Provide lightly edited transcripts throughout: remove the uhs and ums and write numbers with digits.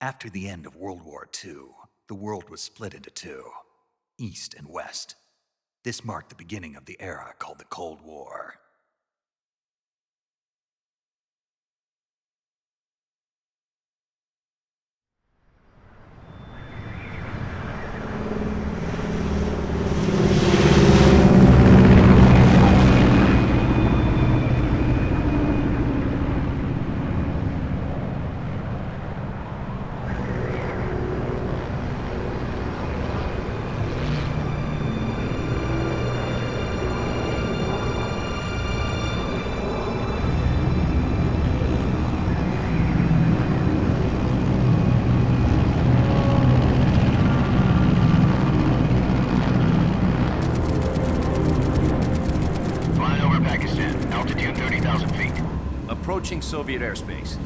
After the end of World War II, the world was split into two, East and West. This marked the beginning of the era called the Cold War. Approaching Soviet airspace.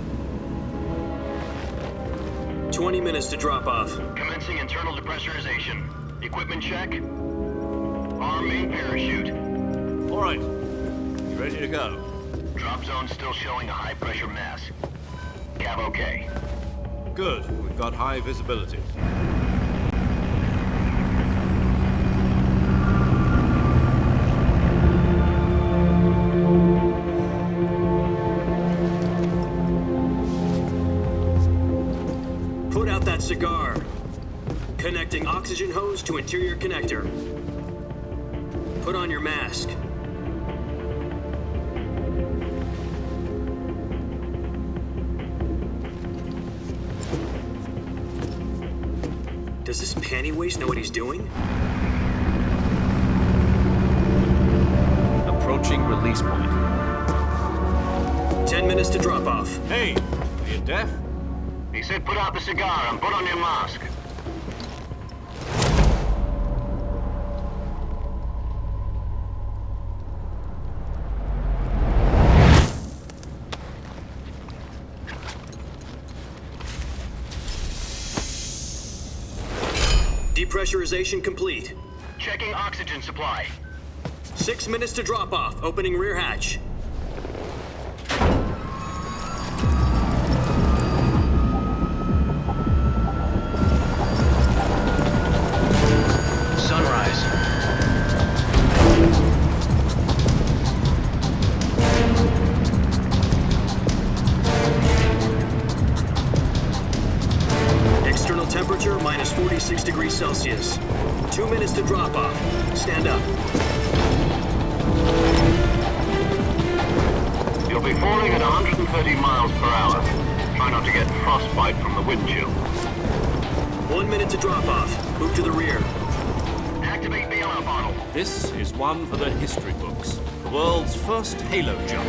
20 minutes to drop off. Commencing internal depressurization. Equipment check. Arm main parachute. All right. You ready to go? Drop zone still showing a high pressure mass. Cav okay. Good. We've got high visibility. Cigar. Connecting oxygen hose to interior connector. Put on your mask. Does this panty waste know what he's doing? Approaching release point. 10 minutes to drop off. Hey, are you deaf? He said put out the cigar and put on your mask. Depressurization complete. Checking oxygen supply. 6 minutes to drop off. Opening rear hatch. Temperature minus 46 degrees Celsius. 2 minutes to drop off. Stand up. You'll be falling at 130 miles per hour. Try not to get frostbite from the wind chill. 1 minute to drop off. Move to the rear. Activate the yellow bottle. This is one for the history books. The world's first halo jump.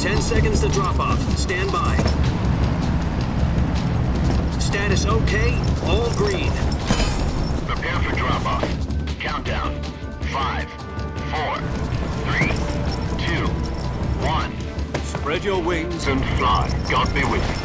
10 seconds to drop off. Stand by. Status okay, all green. Prepare for drop-off. Countdown. 5, 4, 3, 2, 1. Spread your wings And fly. God be with you.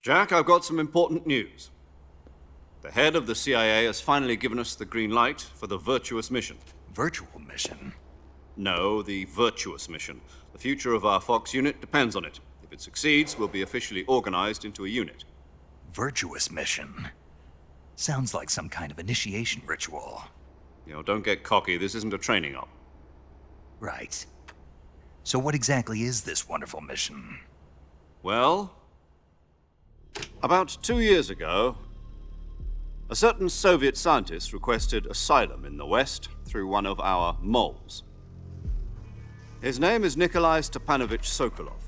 Jack, I've got some important news. The head of the CIA has finally given us the green light for the Virtuous mission. Virtual mission? No, the Virtuous mission. The future of our Fox unit depends on it. If it succeeds, we'll be officially organized into a unit. Virtuous mission? Sounds like some kind of initiation ritual. You know, don't get cocky. This isn't a training op. Right. So what exactly is this wonderful mission? Well, about 2 years ago, a certain Soviet scientist requested asylum in the West through one of our moles. His name is Nikolai Stepanovich Sokolov.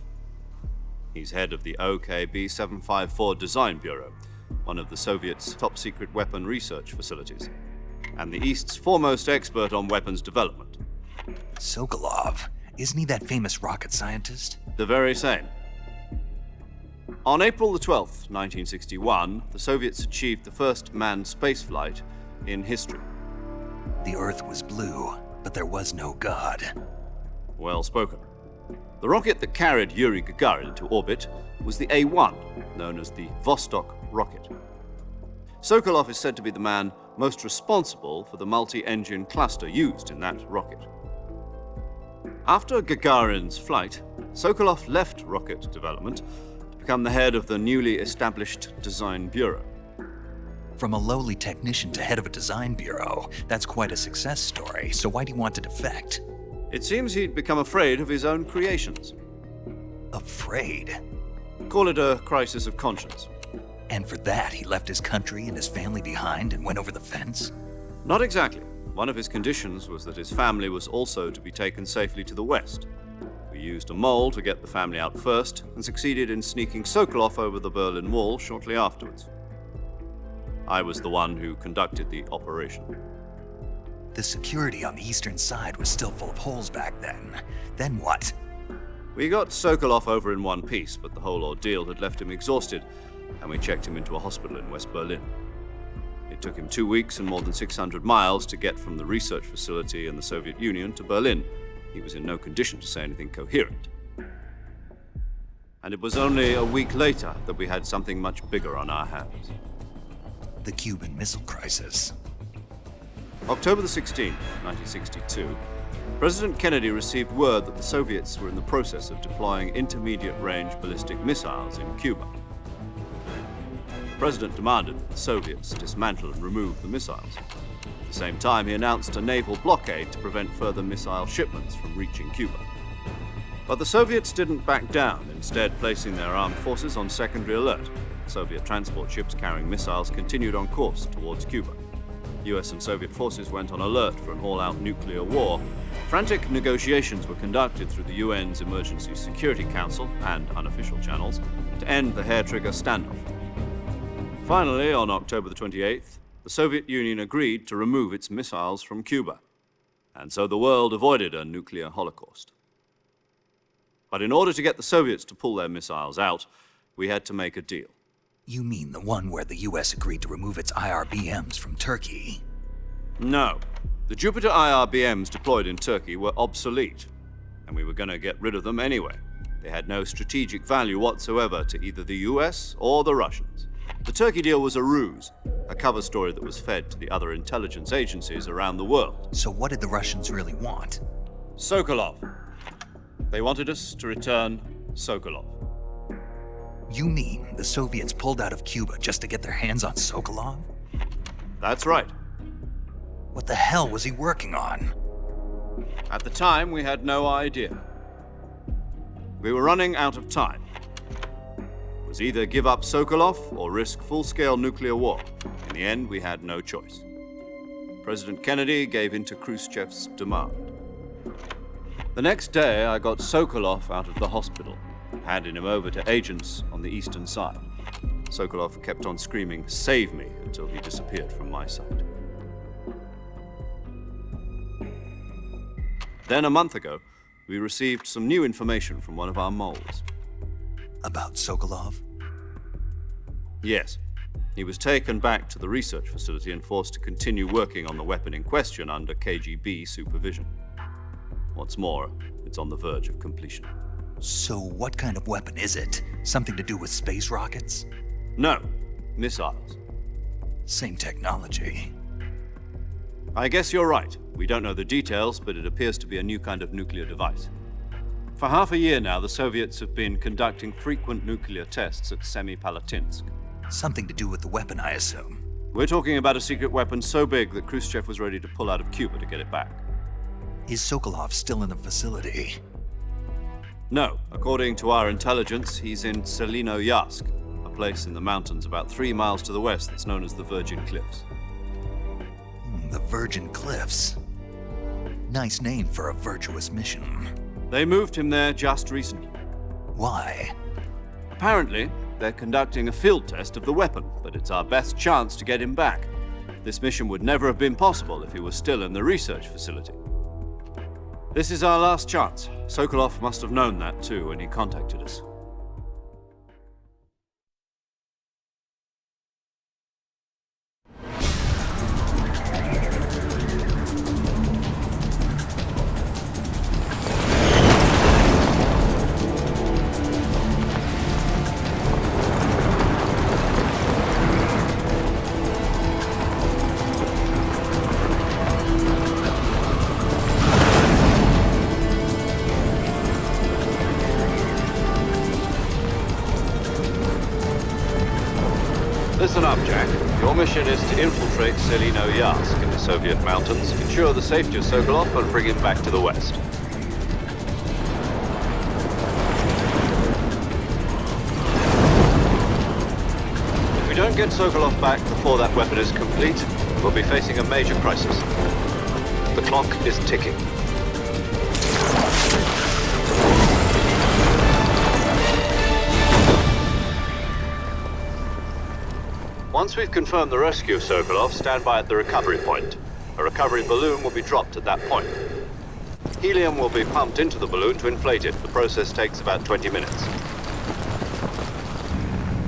He's head of the OKB 754 Design Bureau, one of the Soviets' top-secret weapon research facilities, and the East's foremost expert on weapons development. Sokolov? Isn't he that famous rocket scientist? The very same. On April the 12th, 1961, the Soviets achieved the first manned spaceflight in history. The Earth was blue, but there was no God. Well spoken. The rocket that carried Yuri Gagarin into orbit was the A-1, known as the Vostok rocket. Sokolov is said to be the man most responsible for the multi-engine cluster used in that rocket. After Gagarin's flight, Sokolov left rocket development to become the head of the newly established Design Bureau. From a lowly technician to head of a design bureau, that's quite a success story, so why do you want to defect? It seems he'd become afraid of his own creations. Afraid? Call it a crisis of conscience. And for that, he left his country and his family behind and went over the fence? Not exactly. One of his conditions was that his family was also to be taken safely to the west. We used a mole to get the family out first and succeeded in sneaking Sokolov over the Berlin Wall shortly afterwards. I was the one who conducted the operation. The security on the eastern side was still full of holes back then. Then what? We got Sokolov over in one piece, but the whole ordeal had left him exhausted, and we checked him into a hospital in West Berlin. It took him 2 weeks and more than 600 miles to get from the research facility in the Soviet Union to Berlin. He was in no condition to say anything coherent. And it was only a week later that we had something much bigger on our hands. The Cuban Missile Crisis. October the 16th, 1962, President Kennedy received word that the Soviets were in the process of deploying intermediate-range ballistic missiles in Cuba. The president demanded that the Soviets dismantle and remove the missiles. At the same time, he announced a naval blockade to prevent further missile shipments from reaching Cuba. But the Soviets didn't back down, instead placing their armed forces on secondary alert. Soviet transport ships carrying missiles continued on course towards Cuba. US and Soviet forces went on alert for an all-out nuclear war. Frantic negotiations were conducted through the UN's Emergency Security Council and unofficial channels to end the hair-trigger standoff. Finally, on October the 28th, the Soviet Union agreed to remove its missiles from Cuba, and so the world avoided a nuclear holocaust. But in order to get the Soviets to pull their missiles out, we had to make a deal. You mean the one where the US agreed to remove its IRBMs from Turkey? No. The Jupiter IRBMs deployed in Turkey were obsolete, and we were going to get rid of them anyway. They had no strategic value whatsoever to either the US or the Russians. The Turkey deal was a ruse, a cover story that was fed to the other intelligence agencies around the world. So what did the Russians really want? Sokolov. They wanted us to return Sokolov. You mean the Soviets pulled out of Cuba just to get their hands on Sokolov? That's right. What the hell was he working on? At the time, we had no idea. We were running out of time. It was either give up Sokolov or risk full-scale nuclear war. In the end, we had no choice. President Kennedy gave in to Khrushchev's demand. The next day, I got Sokolov out of the hospital, handing him over to agents on the eastern side. Sokolov kept on screaming, "Save me," until he disappeared from my sight. Then a month ago, we received some new information from one of our moles. About Sokolov? Yes. He was taken back to the research facility and forced to continue working on the weapon in question under KGB supervision. What's more, it's on the verge of completion. So what kind of weapon is it? Something to do with space rockets? No, missiles. Same technology. I guess you're right. We don't know the details, but it appears to be a new kind of nuclear device. For half a year now, the Soviets have been conducting frequent nuclear tests at Semipalatinsk. Something to do with the weapon, I assume. We're talking about a secret weapon so big that Khrushchev was ready to pull out of Cuba to get it back. Is Sokolov still in the facility? No. According to our intelligence, he's in Selinoyarsk, a place in the mountains about 3 miles to the west that's known as the Virgin Cliffs. The Virgin Cliffs. Nice name for a virtuous mission. They moved him there just recently. Why? Apparently, they're conducting a field test of the weapon, but it's our best chance to get him back. This mission would never have been possible if he was still in the research facility. This is our last chance. Sokolov must have known that too when he contacted us. Your mission is to infiltrate Selino-Yarsk in the Soviet mountains, ensure the safety of Sokolov, and bring him back to the west. If we don't get Sokolov back before that weapon is complete, we'll be facing a major crisis. The clock is ticking. Once we've confirmed the rescue of Sokolov, stand by at the recovery point. A recovery balloon will be dropped at that point. Helium will be pumped into the balloon to inflate it. The process takes about 20 minutes.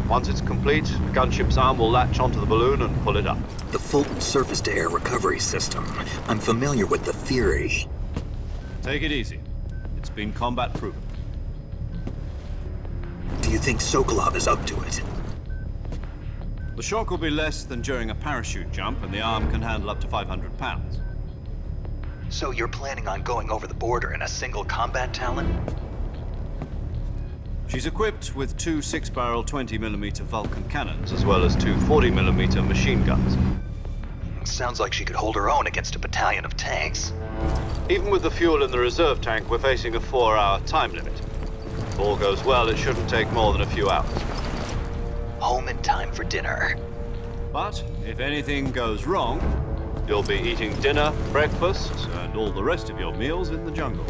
Once it's complete, the gunship's arm will latch onto the balloon and pull it up. The Fulton surface-to-air recovery system. I'm familiar with the theory. Take it easy. It's been combat proven. Do you think Sokolov is up to it? The shock will be less than during a parachute jump, and the arm can handle up to 500 pounds. So you're planning on going over the border in a single combat Talon? She's equipped with two 6-barrel 20mm Vulcan cannons, as well as two 40mm machine guns. Sounds like she could hold her own against a battalion of tanks. Even with the fuel in the reserve tank, we're facing a 4-hour time limit. If all goes well, it shouldn't take more than a few hours. Home in time for dinner. But if anything goes wrong, you'll be eating dinner, breakfast, and all the rest of your meals in the jungle.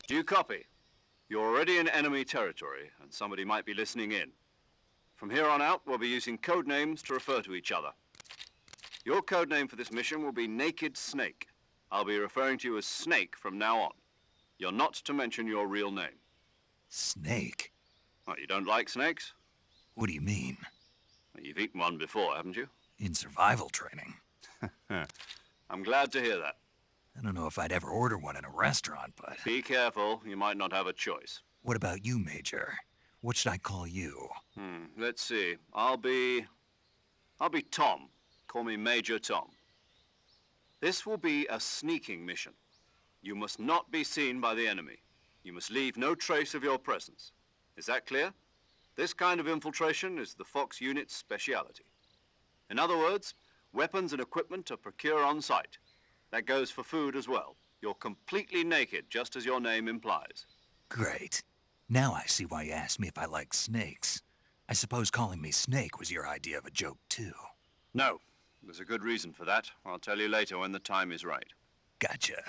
Do you copy? You're already in enemy territory, and somebody might be listening in. From here on out, we'll be using code names to refer to each other. Your code name for this mission will be Naked Snake. I'll be referring to you as Snake from now on. You're not to mention your real name. Snake? What, you don't like snakes? What do you mean? Well, you've eaten one before, haven't you? In survival training. I'm glad to hear that. I don't know if I'd ever order one in a restaurant, but... Be careful, you might not have a choice. What about you, Major? What should I call you? Let's see. I'll be Tom. Call me Major Tom. This will be a sneaking mission. You must not be seen by the enemy. You must leave no trace of your presence. Is that clear? This kind of infiltration is the Fox unit's speciality. In other words, weapons and equipment are procured on site. That goes for food as well. You're completely naked, just as your name implies. Great. Now I see why you asked me if I like snakes. I suppose calling me Snake was your idea of a joke, too. No. There's a good reason for that. I'll tell you later when the time is right. Gotcha.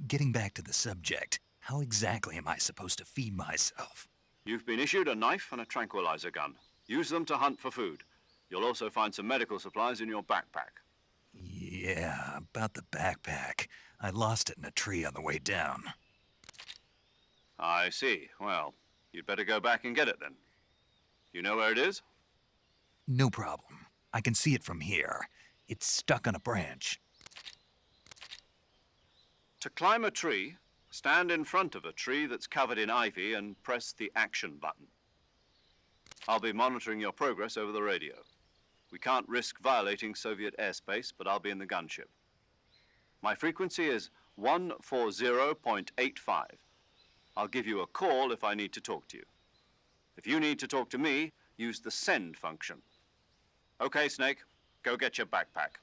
Getting back to the subject, how exactly am I supposed to feed myself? You've been issued a knife and a tranquilizer gun. Use them to hunt for food. You'll also find some medical supplies in your backpack. Yeah, about the backpack. I lost it in a tree on the way down. I see. Well, you'd better go back and get it then. You know where it is? No problem. I can see it from here. It's stuck on a branch. To climb a tree, stand in front of a tree that's covered in ivy and press the action button. I'll be monitoring your progress over the radio. We can't risk violating Soviet airspace, but I'll be in the gunship. My frequency is 140.85. I'll give you a call if I need to talk to you. If you need to talk to me, use the send function. Okay, Snake, go get your backpack.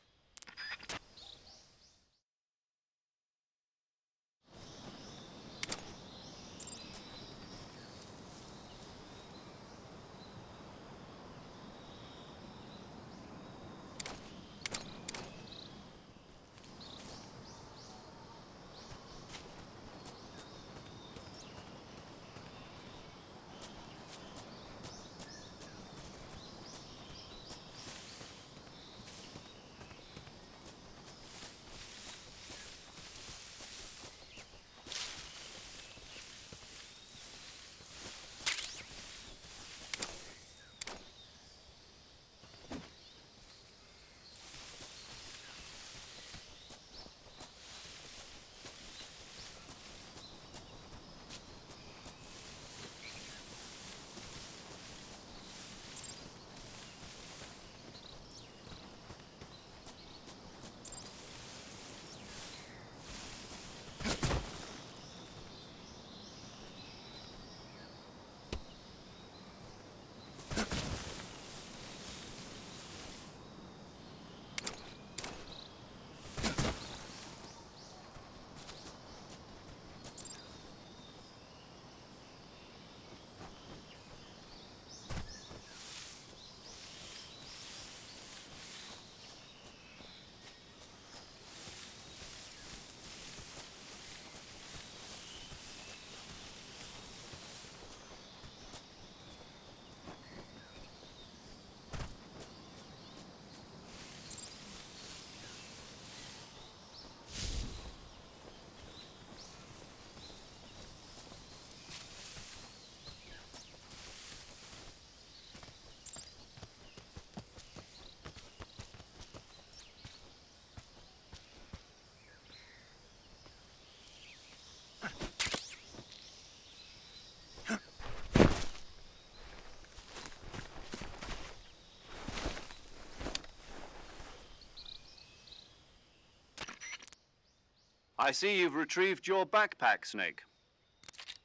I see you've retrieved your backpack, Snake.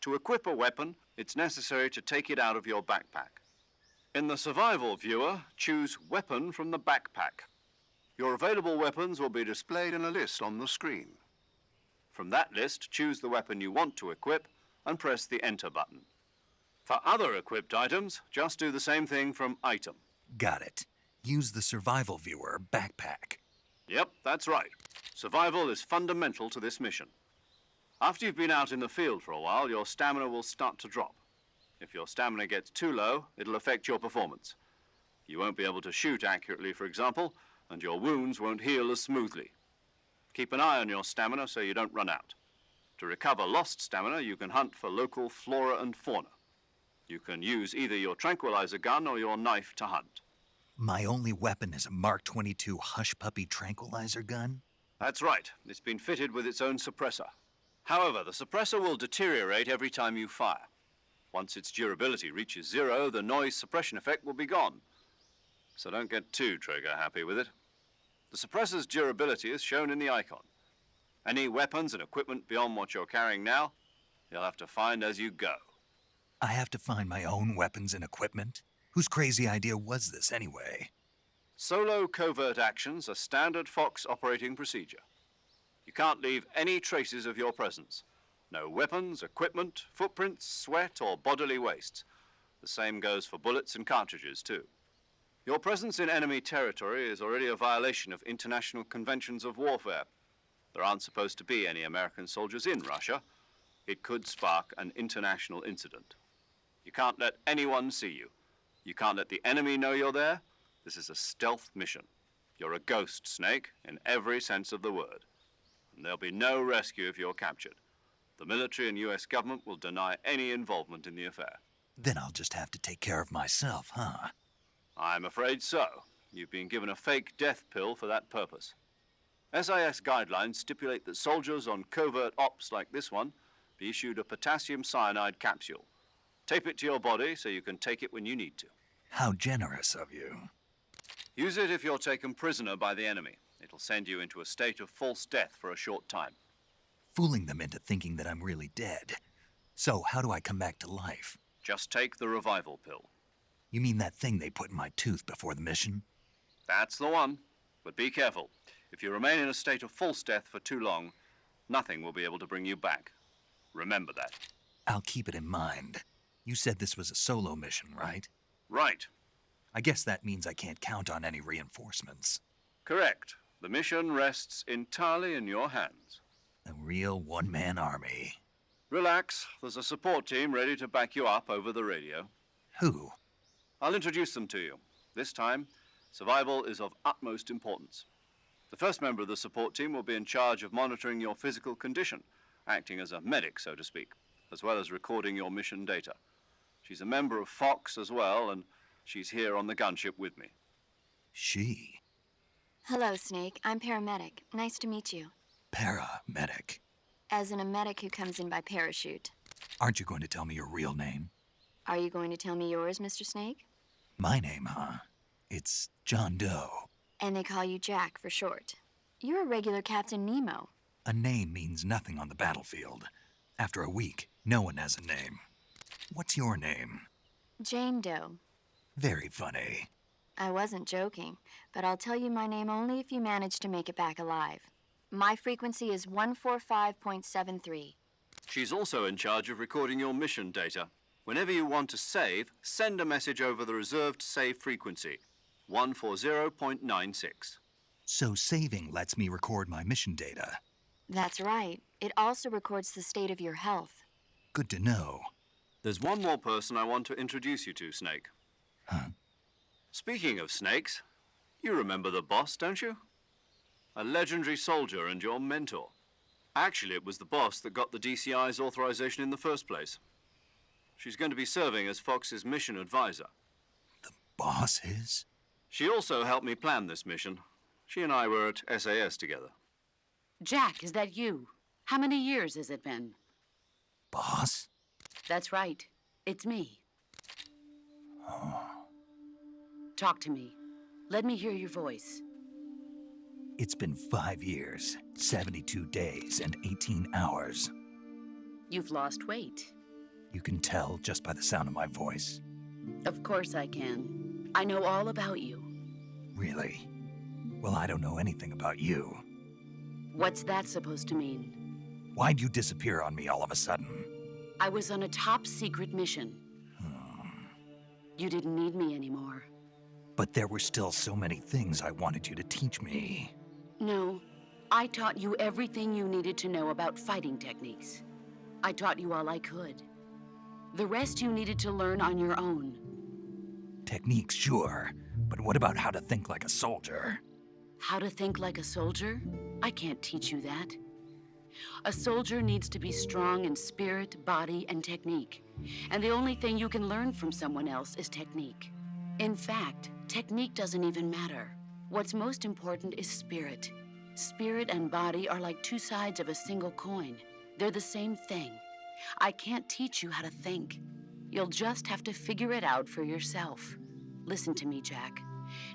To equip a weapon, it's necessary to take it out of your backpack. In the survival viewer, choose Weapon from the backpack. Your available weapons will be displayed in a list on the screen. From that list, choose the weapon you want to equip and press the Enter button. For other equipped items, just do the same thing from Item. Got it. Use the survival viewer backpack. Yep, that's right. Survival is fundamental to this mission. After you've been out in the field for a while, your stamina will start to drop. If your stamina gets too low, it'll affect your performance. You won't be able to shoot accurately, for example, and your wounds won't heal as smoothly. Keep an eye on your stamina so you don't run out. To recover lost stamina, you can hunt for local flora and fauna. You can use either your tranquilizer gun or your knife to hunt. My only weapon is a Mark 22 Hush Puppy tranquilizer gun? That's right. It's been fitted with its own suppressor. However, the suppressor will deteriorate every time you fire. Once its durability reaches 0, the noise suppression effect will be gone. So don't get too trigger-happy with it. The suppressor's durability is shown in the icon. Any weapons and equipment beyond what you're carrying now, you'll have to find as you go. I have to find my own weapons and equipment? Whose crazy idea was this anyway? Solo covert actions are standard Fox operating procedure. You can't leave any traces of your presence. No weapons, equipment, footprints, sweat, or bodily waste. The same goes for bullets and cartridges, too. Your presence in enemy territory is already a violation of international conventions of warfare. There aren't supposed to be any American soldiers in Russia. It could spark an international incident. You can't let anyone see you. You can't let the enemy know you're there. This is a stealth mission. You're a ghost, Snake, in every sense of the word. And there'll be no rescue if you're captured. The military and US government will deny any involvement in the affair. Then I'll just have to take care of myself, huh? I'm afraid so. You've been given a fake death pill for that purpose. SAS guidelines stipulate that soldiers on covert ops like this one be issued a potassium cyanide capsule. Tape it to your body so you can take it when you need to. How generous of you. Use it if you're taken prisoner by the enemy. It'll send you into a state of false death for a short time. Fooling them into thinking that I'm really dead. So, how do I come back to life? Just take the revival pill. You mean that thing they put in my tooth before the mission? That's the one. But be careful. If you remain in a state of false death for too long, nothing will be able to bring you back. Remember that. I'll keep it in mind. You said this was a solo mission, right? Right. I guess that means I can't count on any reinforcements. Correct. The mission rests entirely in your hands. A real one-man army. Relax. There's a support team ready to back you up over the radio. Who? I'll introduce them to you. This time, survival is of utmost importance. The first member of the support team will be in charge of monitoring your physical condition, acting as a medic, so to speak, as well as recording your mission data. She's a member of Fox as well, and she's here on the gunship with me. She? Hello, Snake. I'm paramedic. Nice to meet you. Paramedic. As in a medic who comes in by parachute. Aren't you going to tell me your real name? Are you going to tell me yours, Mr. Snake? My name, huh? It's John Doe. And they call you Jack for short. You're a regular Captain Nemo. A name means nothing on the battlefield. After a week, no one has a name. What's your name? Jane Doe. Very funny. I wasn't joking, but I'll tell you my name only if you manage to make it back alive. My frequency is 145.73. She's also in charge of recording your mission data. Whenever you want to save, send a message over the reserved save frequency, 140.96. So saving lets me record my mission data. That's right. It also records the state of your health. Good to know. There's one more person I want to introduce you to, Snake. Huh? Speaking of snakes, you remember the boss, don't you? A legendary soldier and your mentor. Actually, it was the boss that got the DCI's authorization in the first place. She's going to be serving as Fox's mission advisor. The boss is? She also helped me plan this mission. She and I were at SAS together. Jack, is that you? How many years has it been? Boss? That's right. It's me. Oh. Talk to me. Let me hear your voice. It's been 5 years, 72 days, and 18 hours. You've lost weight. You can tell just by the sound of my voice. Of course I can. I know all about you. Really? Well, I don't know anything about you. What's that supposed to mean? Why'd you disappear on me all of a sudden? I was on a top-secret mission. You didn't need me anymore. But there were still so many things I wanted you to teach me. No, I taught you everything you needed to know about fighting techniques. I taught you all I could. The rest you needed to learn on your own. Techniques, sure. But what about how to think like a soldier? How to think like a soldier? I can't teach you that. A soldier needs to be strong in spirit, body, and technique. And the only thing you can learn from someone else is technique. In fact, technique doesn't even matter. What's most important is spirit. Spirit and body are like two sides of a single coin. They're the same thing. I can't teach you how to think. You'll just have to figure it out for yourself. Listen to me, Jack.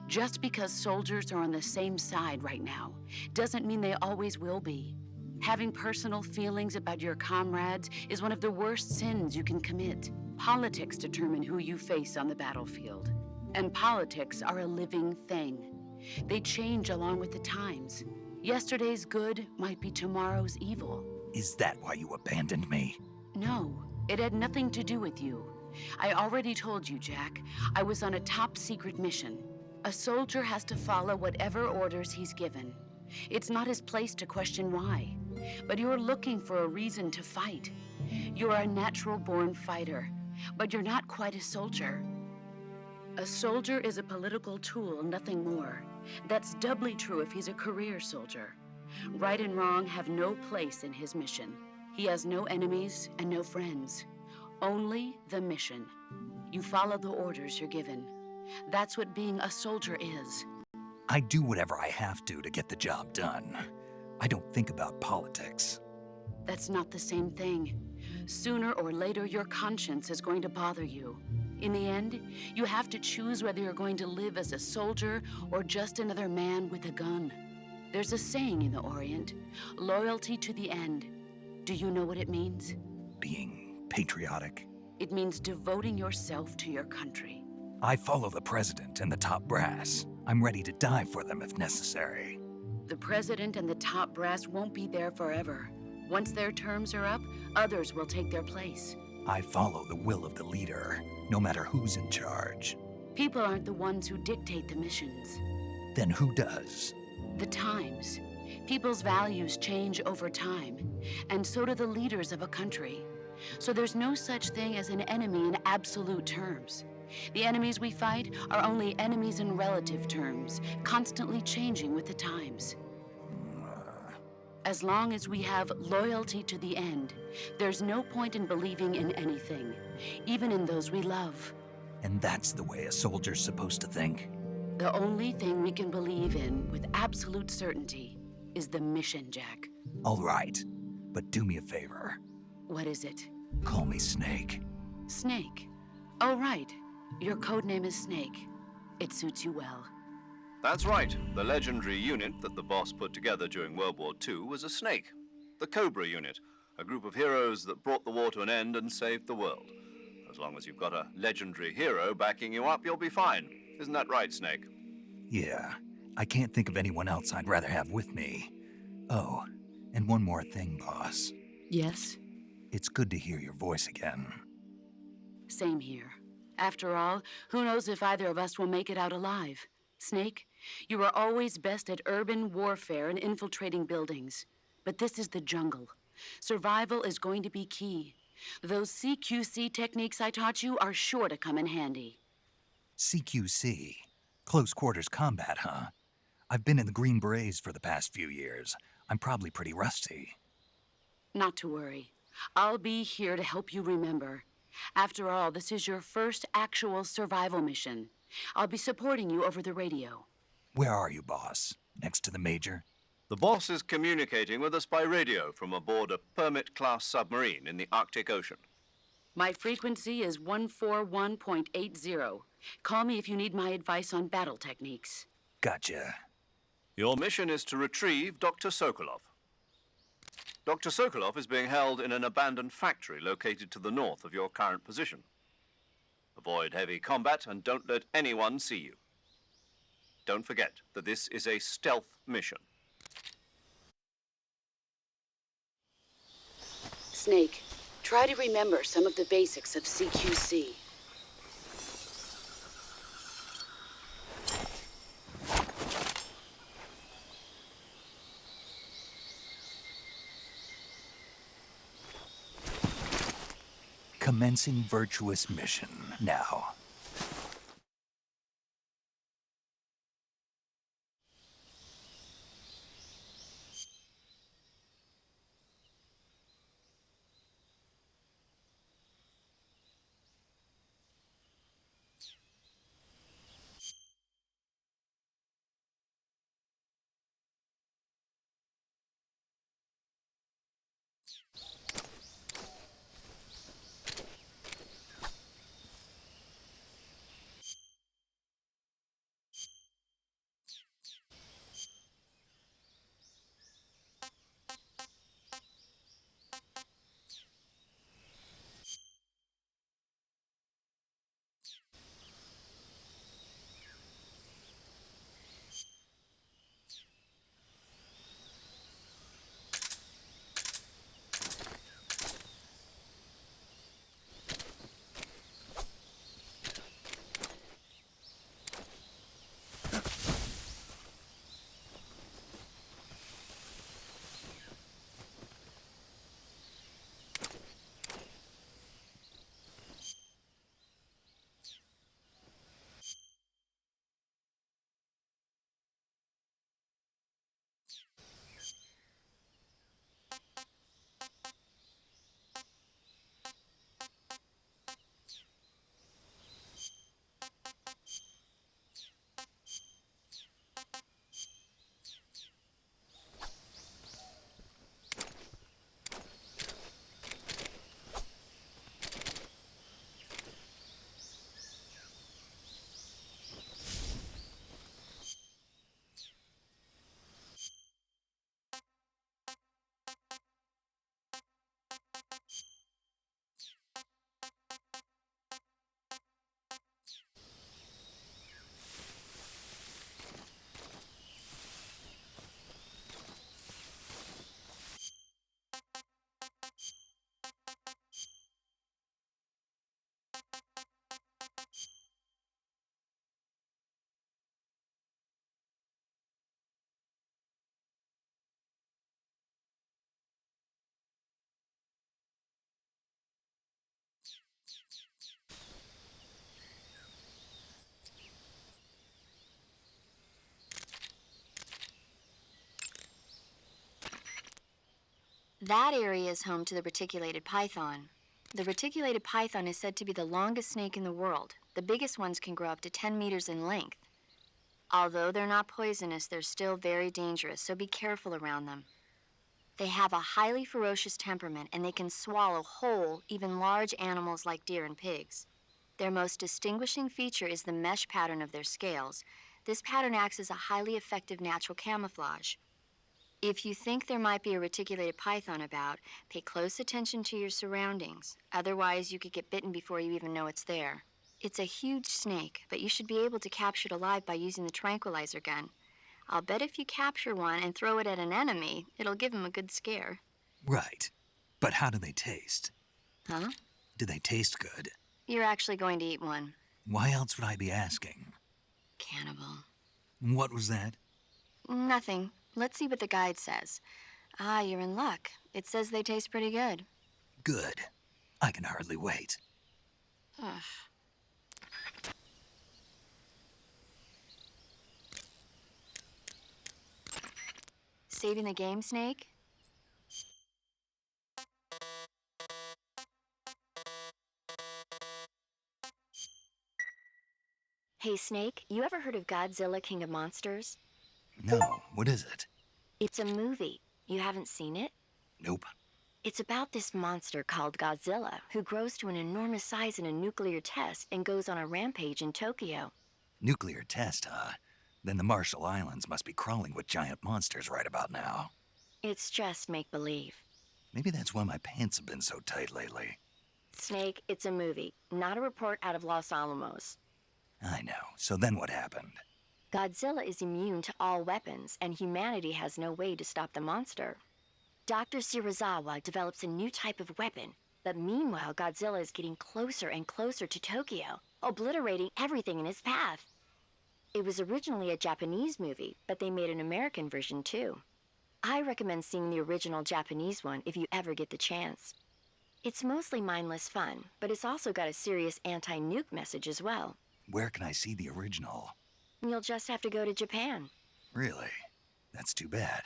Just because soldiers are on the same side right now doesn't mean they always will be. Having personal feelings about your comrades is one of the worst sins you can commit. Politics determine who you face on the battlefield. And politics are a living thing. They change along with the times. Yesterday's good might be tomorrow's evil. Is that why you abandoned me? No, it had nothing to do with you. I already told you, Jack. I was on a top-secret mission. A soldier has to follow whatever orders he's given. It's not his place to question why. But you're looking for a reason to fight. You're a natural-born fighter, but you're not quite a soldier. A soldier is a political tool, nothing more. That's doubly true if he's a career soldier. Right and wrong have no place in his mission. He has no enemies and no friends. Only the mission. You follow the orders you're given. That's what being a soldier is. I do whatever I have to get the job done. I don't think about politics. That's not the same thing. Sooner or later, your conscience is going to bother you. In the end, you have to choose whether you're going to live as a soldier or just another man with a gun. There's a saying in the Orient, loyalty to the end. Do you know what it means? Being patriotic. It means devoting yourself to your country. I follow the president and the top brass. I'm ready to die for them if necessary. The president and the top brass won't be there forever. Once their terms are up, others will take their place. I follow the will of the leader, no matter who's in charge. People aren't the ones who dictate the missions. Then who does? The times. People's values change over time, and so do the leaders of a country. So there's no such thing as an enemy in absolute terms. The enemies we fight are only enemies in relative terms, constantly changing with the times. As long as we have loyalty to the end, there's no point in believing in anything, even in those we love. And that's the way a soldier's supposed to think? The only thing we can believe in with absolute certainty is the mission, Jack. All right, but do me a favor. What is it? Call me Snake. Snake. Oh, right. Your code name is Snake. It suits you well. That's right. The legendary unit that the boss put together during World War II was a snake. The Cobra unit, a group of heroes that brought the war to an end and saved the world. As long as you've got a legendary hero backing you up, you'll be fine. Isn't that right, Snake? Yeah, I can't think of anyone else I'd rather have with me. Oh, and one more thing, boss. Yes? It's good to hear your voice again. Same here. After all, who knows if either of us will make it out alive? Snake, you are always best at urban warfare and infiltrating buildings. But this is the jungle. Survival is going to be key. Those CQC techniques I taught you are sure to come in handy. CQC? Close quarters combat, huh? I've been in the Green Berets for the past few years. I'm probably pretty rusty. Not to worry. I'll be here to help you remember. After all, this is your first actual survival mission. I'll be supporting you over the radio. Where are you, boss? Next to the Major? The boss is communicating with us by radio from aboard a Permit-class submarine in the Arctic Ocean. My frequency is 141.80. Call me if you need my advice on battle techniques. Gotcha. Your mission is to retrieve Dr. Sokolov. Dr. Sokolov is being held in an abandoned factory located to the north of your current position. Avoid heavy combat and don't let anyone see you. Don't forget that this is a stealth mission. Snake, try to remember some of the basics of CQC. Commencing Virtuous mission now. That area is home to the reticulated python. The reticulated python is said to be the longest snake in the world. The biggest ones can grow up to 10 meters in length. Although they're not poisonous, they're still very dangerous, so be careful around them. They have a highly ferocious temperament, and they can swallow whole, even large animals like deer and pigs. Their most distinguishing feature is the mesh pattern of their scales. This pattern acts as a highly effective natural camouflage. If you think there might be a reticulated python about, pay close attention to your surroundings. Otherwise, you could get bitten before you even know it's there. It's a huge snake, but you should be able to capture it alive by using the tranquilizer gun. I'll bet if you capture one and throw it at an enemy, it'll give him a good scare. Right. But how do they taste? Huh? Do they taste good? You're actually going to eat one. Why else would I be asking? Cannibal. What was that? Nothing. Let's see what the guide says. Ah, you're in luck. It says they taste pretty good. Good. I can hardly wait. Ugh. Saving the game, Snake? Hey, Snake, you ever heard of Godzilla, King of Monsters? No, what is it? It's a movie. You haven't seen it? Nope. It's about this monster called Godzilla, who grows to an enormous size in a nuclear test and goes on a rampage in Tokyo. Nuclear test, huh? Then the Marshall Islands must be crawling with giant monsters right about now. It's just make-believe. Maybe that's why my pants have been so tight lately. Snake, it's a movie, not a report out of Los Alamos. I know. So then what happened? Godzilla is immune to all weapons, and humanity has no way to stop the monster. Dr. Shirazawa develops a new type of weapon, but meanwhile, Godzilla is getting closer and closer to Tokyo, obliterating everything in his path. It was originally a Japanese movie, but they made an American version too. I recommend seeing the original Japanese one if you ever get the chance. It's mostly mindless fun, but it's also got a serious anti-nuke message as well. Where can I see the original? You'll just have to go to Japan. Really? That's too bad.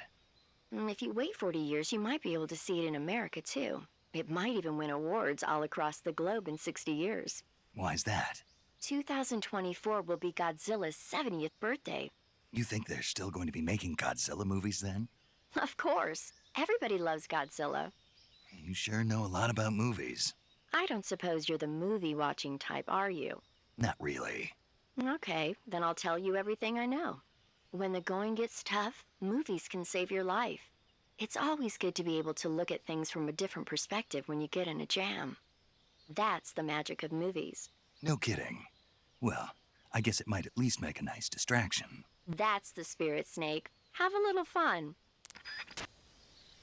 If you wait 40 years, you might be able to see it in America too. It might even win awards all across the globe in 60 years. Why's that? 2024 will be Godzilla's 70th birthday. You think they're still going to be making Godzilla movies then? Of course. Everybody loves Godzilla. You sure know a lot about movies. I don't suppose you're the movie-watching type, are you? Not really. Okay, then I'll tell you everything I know. When the going gets tough, movies can save your life. It's always good to be able to look at things from a different perspective when you get in a jam. That's the magic of movies. No kidding. Well, I guess it might at least make a nice distraction. That's the spirit, Snake. Have a little fun.